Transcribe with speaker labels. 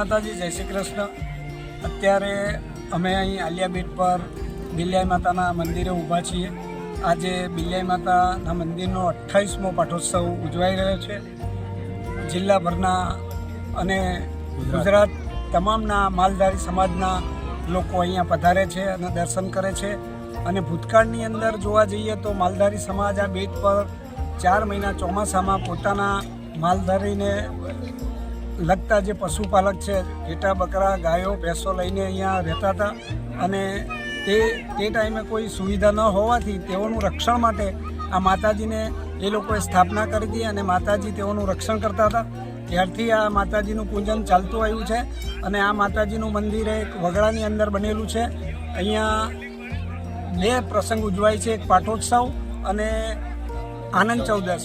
Speaker 1: માતાજી, જય શ્રી કૃષ્ણ। અત્યારે અમે અહીં આલિયા બેટ પર બિલ્યાઈ માતાના મંદિરે ઊભા છીએ। આજે બિલ્યાઈ માતાના મંદિરનો 28મો પાઠોત્સવ ઉજવાઈ રહ્યો છે। જિલ્લાભરના અને ગુજરાત તમામના માલધારી સમાજના લોકો અહીંયા પધારે છે અને દર્શન કરે છે। અને ભૂતકાળની અંદર જોવા જઈએ તો માલધારી સમાજ આ બેટ પર 4 મહિના ચોમાસામાં પોતાના માલધારીને લગતા જે પશુપાલક છે, ઘેટા, બકરા, ગાયો, ભેંસો લઈને અહીંયા રહેતા હતા। અને તે ટાઈમે કોઈ સુવિધા ન હોવાથી તેઓનું રક્ષણ માટે આ માતાજીને એ લોકોએ સ્થાપના કરી હતી અને માતાજી તેઓનું રક્ષણ કરતા હતા। ત્યારથી આ માતાજીનું પૂજન ચાલતું આવ્યું છે અને આ માતાજીનું મંદિર એક વગડાની અંદર બનેલું છે। અહીંયા 2 પ્રસંગ ઉજવાય છે, એક પાટોત્સવ અને આનંદ ચૌદશ।